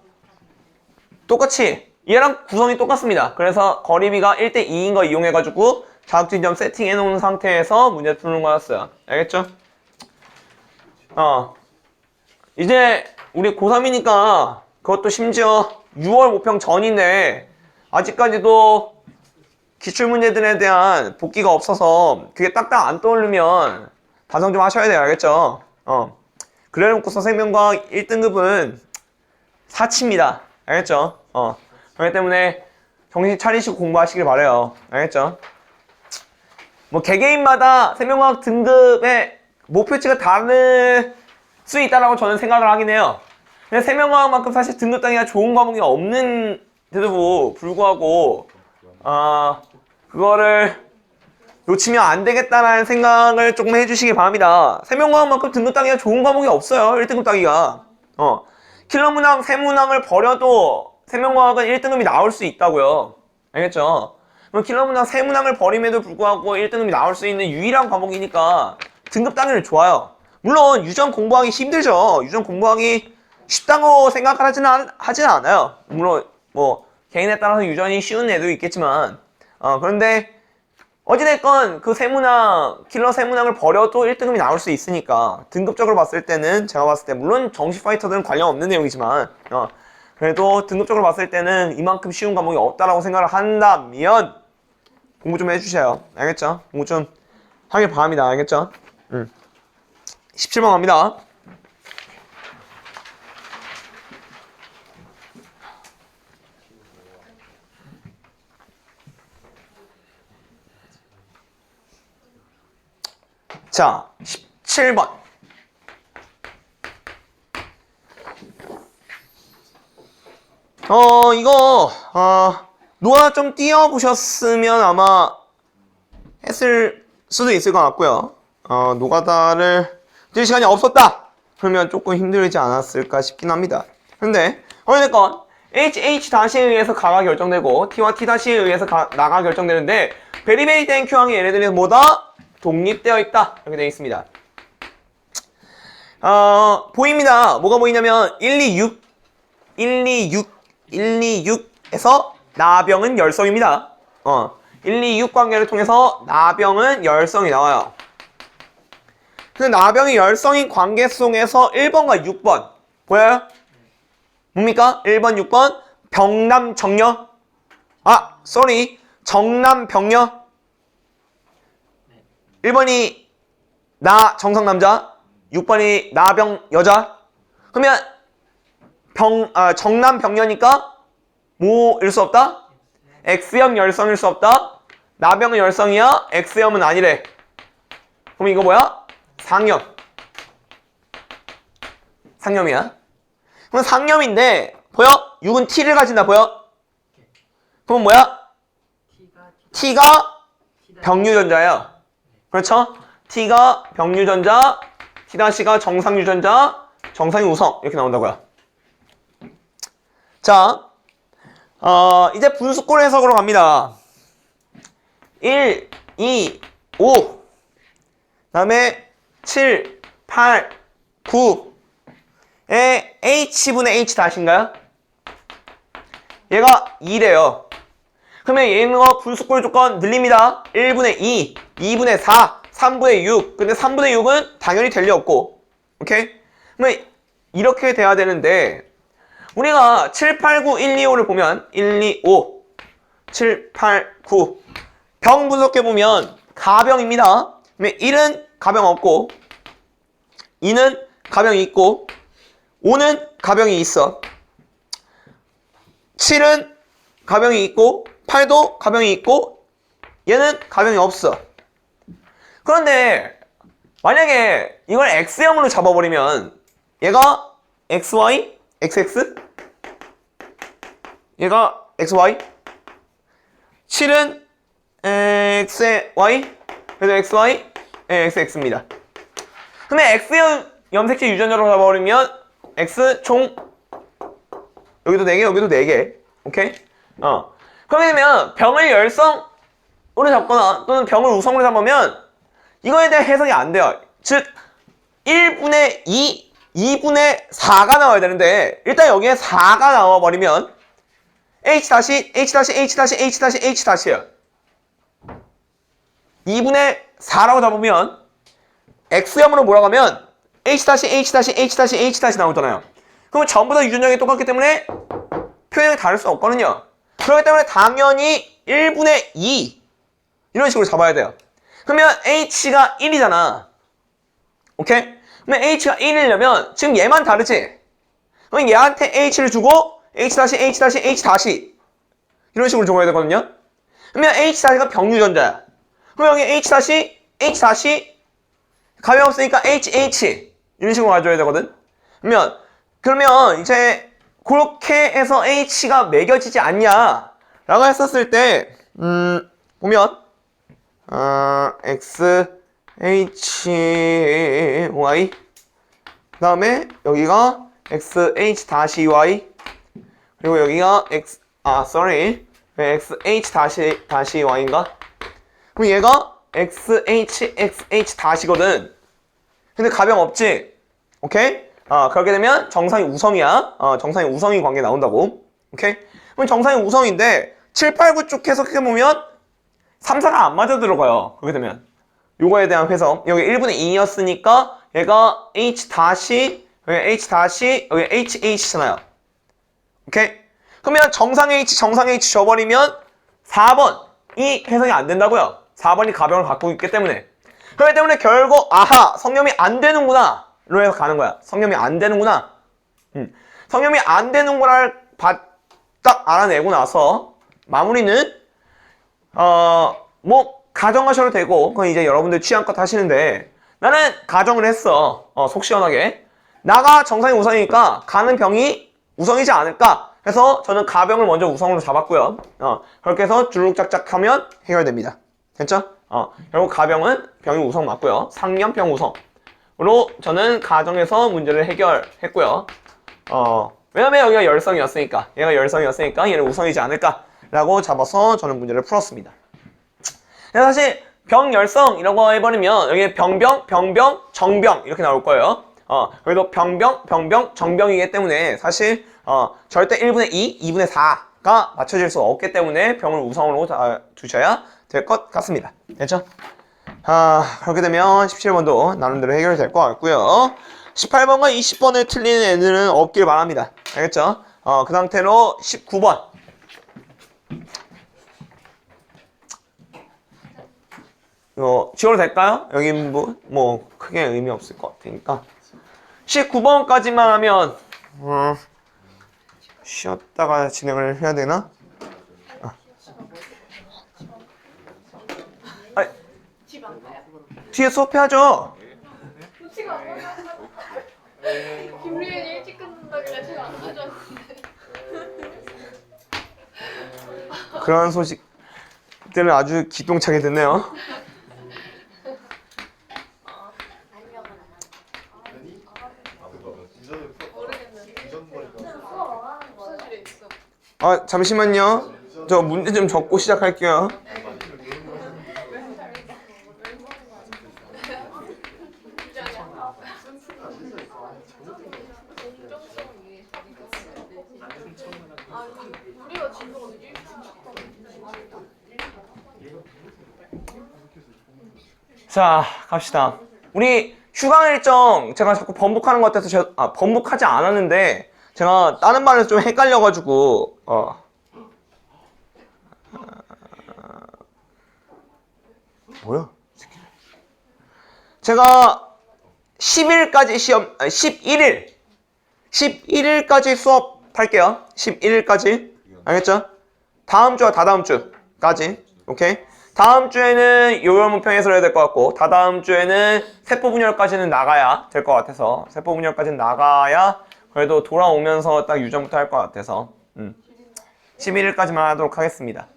똑같이 얘랑 구성이 똑같습니다. 그래서 거리비가 1대2인 거 이용해가지고 자극지점 세팅해놓은 상태에서 문제 푸는 거였어요. 알겠죠? 이제 우리 고3이니까 그것도 심지어 6월 모평 전인데 아직까지도 기출문제들에 대한 복기가 없어서 그게 딱딱 안 떠오르면 반성 좀 하셔야 돼요. 알겠죠? 그래놓고서 생명과학 1등급은 사치입니다. 알겠죠? 그렇기 때문에 정신 차리시고 공부하시길 바래요. 알겠죠? 뭐 개개인마다 세명과학 등급의 목표치가 다를 수 있다라고 저는 생각을 하긴 해요. 근데 세명과학만큼 사실 등급 단위가 좋은 과목이 없는데도 불구하고 그거를 놓치면 안 되겠다라는 생각을 조금 해주시기 바랍니다. 세명과학만큼 등급 단위가 좋은 과목이 없어요. 1등급 단위가. 킬러 문항, 세문항을 버려도 세명과학은 1등급이 나올 수 있다고요. 알겠죠? 그럼 킬러 문항, 세문항을 버림에도 불구하고 1등급이 나올 수 있는 유일한 과목이니까 등급 단위는 좋아요. 물론 유전 공부하기 힘들죠. 유전 공부하기 쉽다고 하지는 않아요. 물론 뭐 개인에 따라서 유전이 쉬운 애도 있겠지만 그런데 어찌됐건 그 세문항, 킬러 세문항을 버려도 1등급이 나올 수 있으니까 등급적으로 봤을 때는 제가 봤을 때 물론 정식 파이터들은 관련 없는 내용이지만 그래도 등급적으로 봤을 때는 이만큼 쉬운 과목이 없다라고 생각을 한다면 공부 좀 해주세요. 알겠죠? 공부 좀 하길 바랍니다. 알겠죠? 17번 갑니다. 자, 17번. 노아 좀 띄워보셨으면 아마 했을 수도 있을 것 같고요. 노가다를 뛸 시간이 없었다! 그러면 조금 힘들지 않았을까 싶긴 합니다. 근데, 어찌됐건, HH-에 의해서 가가 결정되고, T와 T-에 의해서 나가 결정되는데, 베리베리 땡큐항이 얘네들이 뭐다? 독립되어 있다. 이렇게 되어 있습니다. 보입니다. 뭐가 보이냐면, 126에서 나병은 열성입니다. 126 관계를 통해서 나병은 열성이 나와요. 그 나병이 열성인 관계 속에서 1번과 6번 보여요? 뭡니까? 1번, 6번 병남 정녀 정남 병녀 1번이 나 정상 남자 6번이 나병 여자 그러면 정남 병녀니까 뭐일 수 없다? X형 열성일 수 없다? 나병은 열성이야? X형은 아니래. 그럼 이거 뭐야? 상염. 상염이야. 그럼 상염인데 보여? 6은 T를 가진다 보여? 그럼 뭐야? T가 병유전자예요. 그렇죠? T가 병유전자, T-가 정상유전자, 정상이 우성 이렇게 나온다고요. 자, 이제 분수꼴 해석으로 갑니다. 1, 2, 5 그 다음에 7, 8, 9에 H분의 H 다시인가요? 얘가 2래요. 그러면 얘는 분수꼴 조건 늘립니다. 1분의 2, 2분의 4, 3분의 6 근데 3분의 6은 당연히 될 리 없고 오케이? 그러면 이렇게 돼야 되는데 우리가 7, 8, 9, 1, 2, 5를 보면 1, 2, 5 7, 8, 9 병 분석해 보면 가병입니다. 1은 가병 없고 2는 가병이 있고 5는 가병이 있어 7은 가병이 있고 8도 가병이 있고 얘는 가병이 없어. 그런데 만약에 이걸 X형으로 잡아버리면 얘가 XY, XX 얘가 XY 7은 XY 그래서 XY XX입니다. 그러면 X형 염색체 유전자로 잡아버리면 X 총 여기도 4개 여기도 4개 오케이? 그렇게 되면 병을 열성으로 잡거나 또는 병을 우성으로 잡으면 이거에 대한 해석이 안 돼요. 즉 1분의 2, 2분의 4가 나와야 되는데 일단 여기에 4가 나와버리면 H-H-H-H-H예요. 2분의 4라고 잡으면 X염으로 몰아가면 H-H-H-H-H 나오잖아요. 그러면 전부 다 유전자가 똑같기 때문에 표현이 다를 수 없거든요. 그렇기 때문에 당연히 1분의 2 이런 식으로 잡아야 돼요. 그러면 H가 1이잖아. 오케이? 그러면 H가 1이려면 지금 얘만 다르지? 그럼 얘한테 H를 주고 H-H-H-H 이런 식으로 적어야 되거든요. 그러면 H-가 병유전자야. 그럼 여기 H 다시 가변 없으니까 HH 이런 식으로 가져야 되거든. 그러면 이제 그렇게 해서 H가 매겨지지 않냐라고 했었을 때 보면 X H Y 그 다음에 여기가 X H 다시 Y 그리고 여기가 X X H 다시 Y인가? 그럼 얘가 X H 다시거든. 근데 가변 없지? 오케이? 그렇게 되면 정상이 우성이야. 정상이 우성이 관계 나온다고. 오케이? 그럼 정상이 우성인데 7, 8, 9 쭉 해석해보면 3, 4가 안 맞아 들어가요. 그렇게 되면 요거에 대한 해석. 여기 1분의 2였으니까 얘가 H 다시 여기 H 다시 여기 HH잖아요. 오케이? 그러면 정상 H 줘버리면 4번이 해석이 안 된다고요. 4번이 가변을 갖고 있기 때문에. 그렇기 때문에 결국 성염이 안 되는구나 로 해서 가는 거야. 성염이 안 되는구나. 성염이 안 되는 거를 딱 알아내고 나서 마무리는 뭐 가정하셔도 되고 그건 이제 여러분들 취향껏 하시는데 나는 가정을 했어. 속 시원하게 나가 정상이 우성이니까 가는 병이 우성이지 않을까 해서 저는 가병을 먼저 우성으로 잡았고요. 그렇게 해서 줄룩짝짝 하면 해결됩니다. 됐죠? 결국 가병은 병이 우성 맞고요. 상염병 우성으로 저는 가정에서 문제를 해결했고요. 왜냐면 여기가 열성이었으니까 얘는 우성이지 않을까 라고 잡아서 저는 문제를 풀었습니다. 사실 병열성이라고 해버리면 여기 병병, 정병 이렇게 나올 거예요. 그래도 병병, 정병이기 때문에 사실 절대 1분의 2, 2분의 4가 맞춰질 수 없기 때문에 병을 우성으로 두셔야 될 것 같습니다. 됐죠? 그렇게 되면 17번도 나름대로 해결될 것 같고요. 18번과 20번을 틀리는 애들은 없길 바랍니다. 알겠죠? 그 상태로 19번. 이거 지워도 될까요? 여기 뭐 크게 의미 없을 것 같으니까 19번까지만 하면 쉬었다가 진행을 해야 되나? 뒤에 수업해야죠. 김리은이 일찍 끝난다길래 제가 안 가져왔는데. 그런 소식들은 아주 기똥차게 듣네요. 잠시만요. 저 문제 좀 적고 시작할게요. 자, 갑시다. 우리 휴강 일정 제가 자꾸 번복하는 것 같아서 번복하지 않았는데 제가 다른 말에서 좀 헷갈려가지고 뭐야? 제가 10일까지 11일까지 수업 할게요. 11일까지 알겠죠? 다음 주와 다다음 주까지. 오케이? 다음 주에는 요열문평 해설해야 될 것 같고 다다음 주에는 세포분열까지는 나가야 될 것 같아서 세포분열까지는 나가야 그래도 돌아오면서 딱 유전부터 할 것 같아서 11일까지만 하도록 하겠습니다.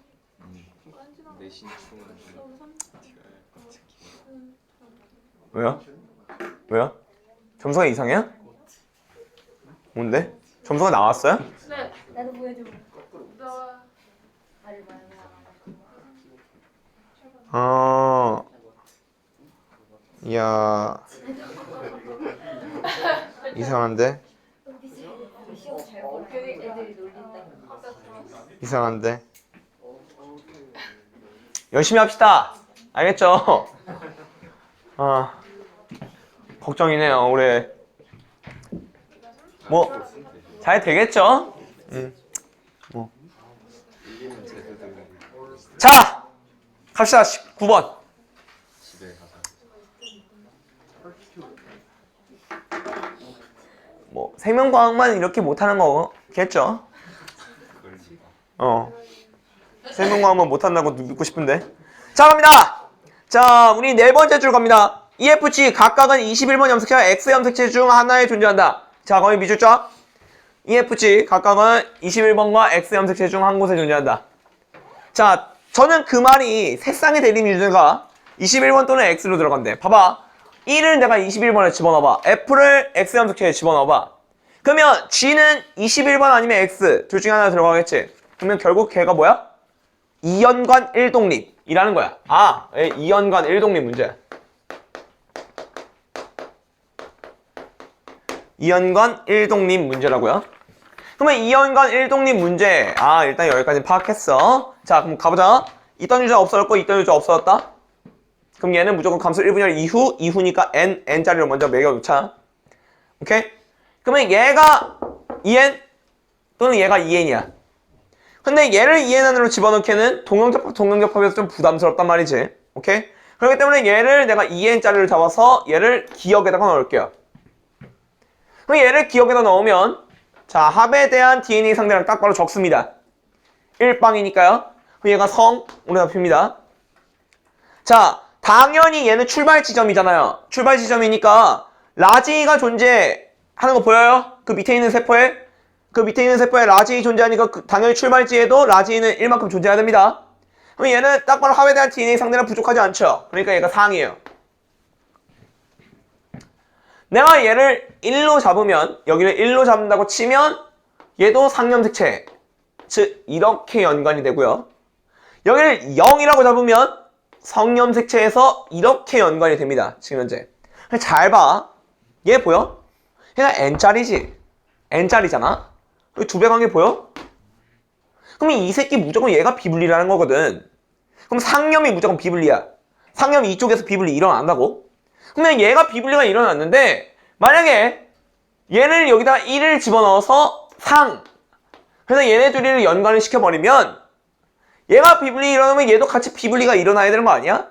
왜요? 점수가 이상해요? 뭔데? 점수가 나왔어요? 네. 나도 보여줘. 이야 이상한데? 시험 잘 보라. 애들이 놀린다. 이상한데? 열심히 합시다. 알겠죠? 걱정이네요. 올해 뭐 잘 되겠죠? 뭐. 자, 갑시다. 19번. 뭐 생명과학만 이렇게 못하는 거겠죠? 생명과학만 못한다고 믿고 싶은데. 자, 갑니다. 자, 우리 네 번째 줄 갑니다. EFG 각각은 21번 염색체와 X 염색체 중 하나에 존재한다. 자, 거기 미줄죠? EFG 각각은 21번과 X 염색체 중 한 곳에 존재한다. 자, 저는 그 말이 세상의 대립 유저가 21번 또는 X로 들어간대. 봐봐. 1을 내가 21번에 집어넣어봐. F를 X 염색체에 집어넣어봐. 그러면 G는 21번 아니면 X 둘 중에 하나 들어가겠지. 그러면 결국 걔가 뭐야? 2연관 1독립이라는 거야. 아, 2연관 1독립 문제. 2연관 1독립 문제라고요. 그러면 2연관 1독립 문제. 아, 일단 여기까지 파악했어. 자, 그럼 가보자. 있던 유저 없어졌고 있던 유저 없어졌다. 그럼 얘는 무조건 감수 1분열 이후니까 n자리로 먼저 매겨놓자. 오케이? 그러면 얘가 2n 또는 얘가 2n이야. 근데 얘를 2n 안으로 집어넣기에는 동형접합에서 좀 부담스럽단 말이지. 오케이? 그렇기 때문에 얘를 내가 2n짜리를 잡아서 얘를 기억에다가 넣을게요. 그럼 얘를 기억에다 넣으면 자, 합에 대한 DNA 상대랑 딱 바로 적습니다. 1빵이니까요. 그럼 얘가 성으로 잡힙니다. 자, 당연히 얘는 출발 지점이잖아요. 출발 지점이니까 라지가 존재하는 거 보여요? 그 밑에 있는 세포에? 그 밑에 있는 세포에 라지 존재하니까 당연히 출발지에도 라지는 1만큼 존재해야 됩니다. 그럼 얘는 딱 바로 합에 대한 DNA 상대랑 부족하지 않죠. 그러니까 얘가 상이에요. 내가 얘를 1로 잡으면 여기를 1로 잡는다고 치면 얘도 상염색체 즉 이렇게 연관이 되고요. 여기를 0이라고 잡으면 성염색체에서 이렇게 연관이 됩니다. 지금 현재 잘 봐. 얘 보여? 얘가 n짜리지. n짜리잖아. 여기 두 배 관계 보여? 그러면 이 새끼 무조건 얘가 비분리라는 거거든. 그럼 상염이 무조건 비분리야. 상염 이쪽에서 비분리 일어난다고? 그러면 얘가 비분리가 일어났는데 만약에 얘를 여기다 1을 집어넣어서 상 그래서 얘네 둘이를 연관을 시켜버리면 얘가 비분리 일어나면 얘도 같이 비분리가 일어나야 되는 거 아니야?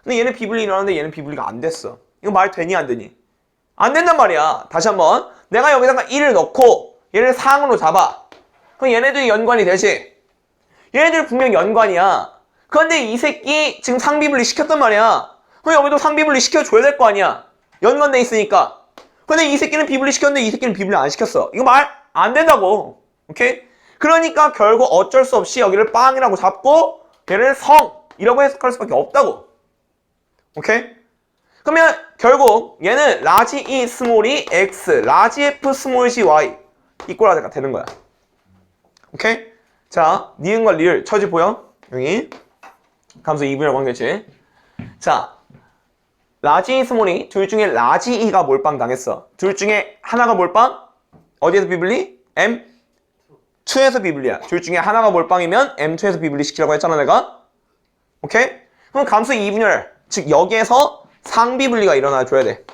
근데 얘는 비분리 일어났는데 얘는 비분리가 안 됐어. 이거 말 되니 안 되니? 안 된단 말이야. 다시 한번 내가 여기다가 1을 넣고 얘를 상으로 잡아. 그럼 얘네들이 연관이 되지. 얘네들 분명 연관이야. 그런데 이 새끼 지금 상비분리 시켰단 말이야. 그럼 여기도 상비분리 시켜줘야 될 거 아니야. 연관돼 있으니까. 근데 이 새끼는 비분리 시켰는데 이 새끼는 비분리 안 시켰어. 이거 말 안 된다고. 오케이? 그러니까 결국 어쩔 수 없이 여기를 빵이라고 잡고 얘를 성이라고 해석할 수밖에 없다고. 오케이? 그러면 결국 얘는 라지 E 스몰이 X, 라지 F 스몰 G Y 이꼴하가 되는 거야. 오케이? 자, 니은과 리을 처지 보여? 여기 감수 2분열 관계지. 자, 라지 E 스몰이 둘 중에 라지 E가 몰빵 당했어. 둘 중에 하나가 몰빵? 어디에서 비분리? M2에서 비분리야. 둘 중에 하나가 몰빵이면 M2에서 비분리 시키라고 했잖아 내가. 오케이? 그럼 감수 2분열 즉 여기에서 상비분리가 일어나줘야 돼.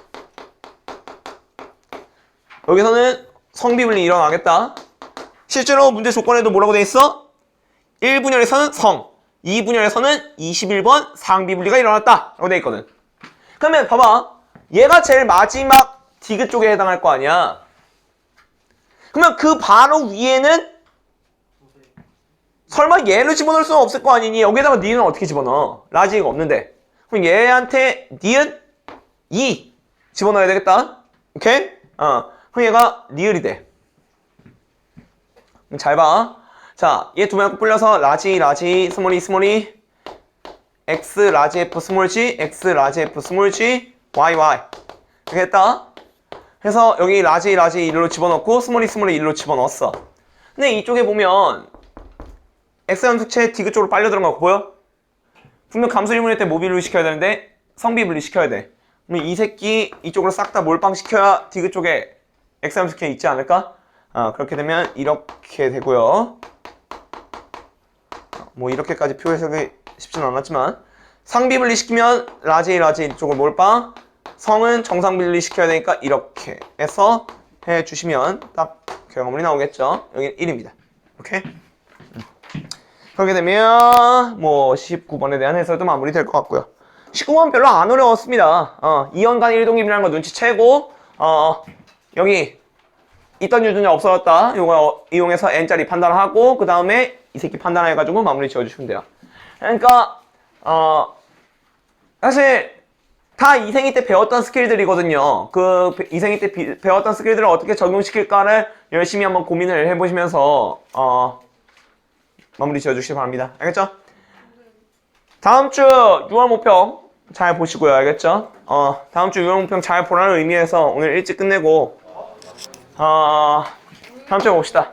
여기서는 성비분리 일어나겠다. 실제로 문제 조건에도 뭐라고 돼 있어? 1분열에서는 성, 2분열에서는 21번 상비분리가 일어났다 라고 돼 있거든. 그러면 봐봐. 얘가 제일 마지막 디귿 쪽에 해당할 거 아니야. 그러면 그 바로 위에는 설마 얘를 집어넣을 수는 없을 거 아니니? 여기에다가 니은 어떻게 집어넣어? 라지가 없는데. 그럼 얘한테 니은 2 집어넣어야 되겠다. 오케이? 그럼 얘가 리을이 돼. 잘 봐. 자, 얘 두 명 불려서 라지 스몰이 X 라지 F 스몰 G X 라지 F 스몰 G Y 이렇게 했다. 그래서 여기 라지 1로 집어넣고 스몰이 1로 집어넣었어. 근데 이쪽에 보면 X 함수체 디귿 쪽으로 빨려 들어간 거 보여? 분명 감수 1분의 때 모비분리 시켜야 되는데 성비분리 시켜야 돼. 그럼 이 새끼 이쪽으로 싹 다 몰빵 시켜야 디귿 쪽에 X 함수체 있지 않을까? 그렇게 되면 이렇게 되고요. 뭐 이렇게까지 표현하기 쉽지는 않았지만 상비분리 시키면 라지 이쪽을 몰빵, 성은 정상분리 시켜야 되니까 이렇게 해서 해주시면 딱 결과물이 나오겠죠. 여기는 1입니다. 오케이? 그렇게 되면 뭐 19번에 대한 해설도 마무리될 것 같고요. 19번 별로 안 어려웠습니다. 2연간 1독립이라는 거 눈치채고 여기 있던 유전자 없어졌다. 이거 이용해서 n짜리 판단하고 그 다음에 이 새끼 판단해가지고 마무리 지어주시면 돼요. 그러니까 사실 다 이생이 때 배웠던 스킬들이거든요. 그 이생이 때 배웠던 스킬들을 어떻게 적용시킬까를 열심히 한번 고민을 해보시면서 마무리 지어주시기 바랍니다. 알겠죠? 다음 주 6월 모평 잘 보시고요. 알겠죠? 다음 주 6월 모평 잘 보라는 의미에서 오늘 일찍 끝내고 다음 주에 봅시다.